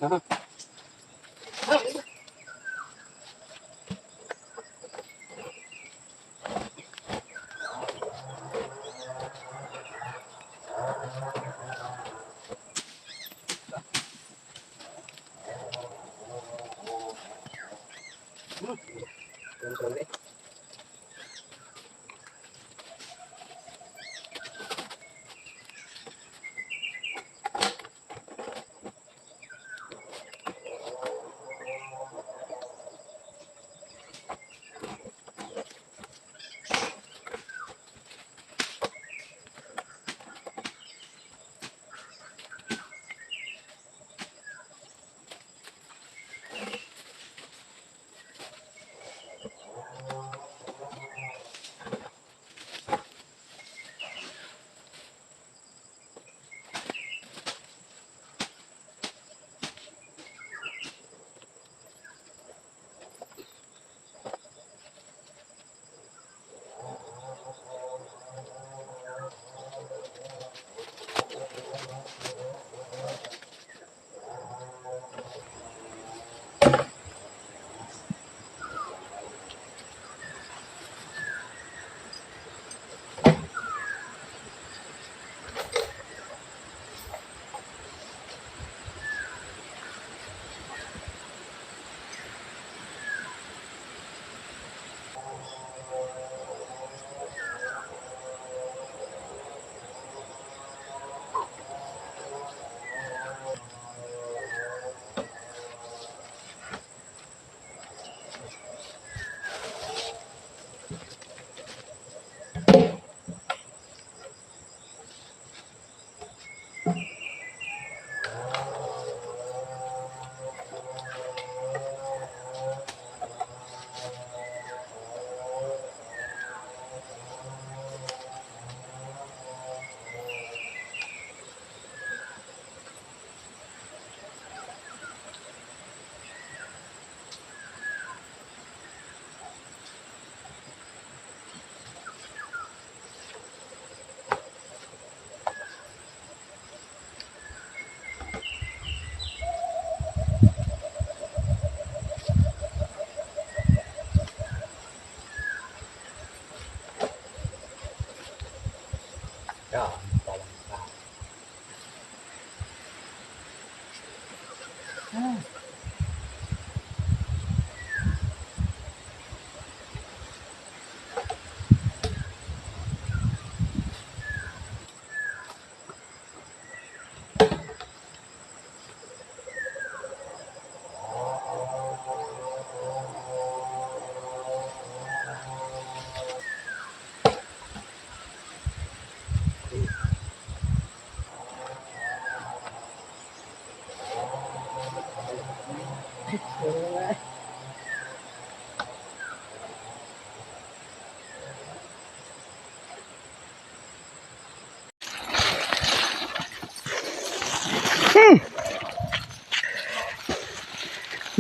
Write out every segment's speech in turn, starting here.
Aha. Yan, talang ka.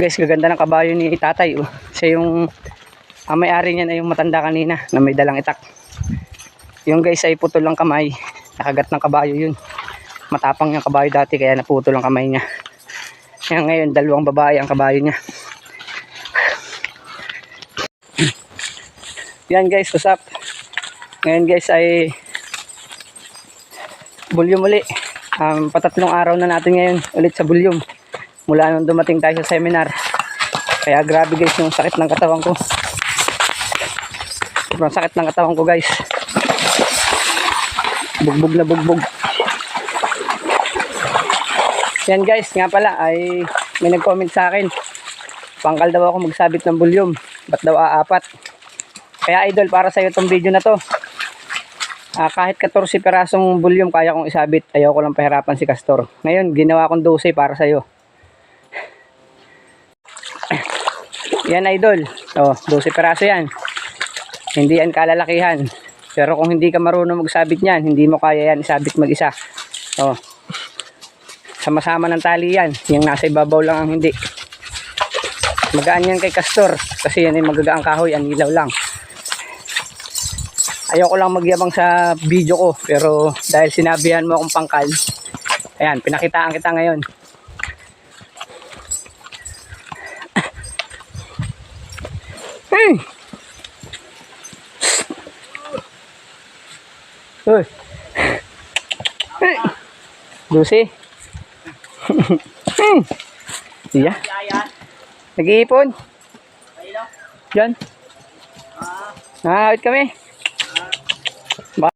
Guys, gaganda ng kabayo ni tatay. Siya yung ang may-ari niya na yung matanda kanina na may dalang itak. Yung guys ay putol ang kamay. Nakagat ng kabayo yun. Matapang yung kabayo dati kaya naputol ang kamay niya. Kaya ngayon dalawang babae ang kabayo niya. Yan guys, what's up? Ngayon guys ay bulyum uli. Patatlong araw na natin ngayon ulit sa bulyum. Mula nung dumating tayo sa seminar. Kaya grabe guys yung sakit ng katawan ko. Sobrang sakit ng katawan ko guys. Bugbog na bugbog. Yan guys, nga pala ay may nag-comment sa akin. Pangkal daw ako magsabit ng bulyum. Ba't daw aapat? Kaya idol, para sa iyo itong video na to. Kahit 14 perasong bulyum kaya kong isabit. Ayaw ko lang pahirapan si Castor. Ngayon, ginawa kong 12 para sa iyo. Yan idol. 12 peraso yan. Hindi yan kalalakihan. Pero kung hindi ka marunong magsabit yan, hindi mo kaya yan isabit mag-isa. Sama-sama ng tali yan. Yung nasa ibabaw lang ang hindi. Magaan yan kay Castor. Kasi yan ay magagaang kahoy. Ang ilaw lang. Ayoko lang magyabang sa video ko. Pero dahil sinabihan mo akong pangkal. Ayan, pinakitaan kita ngayon. Uy. Lucy. Iya. Nag-iipon. Diyan. Nakakawit kami. Ba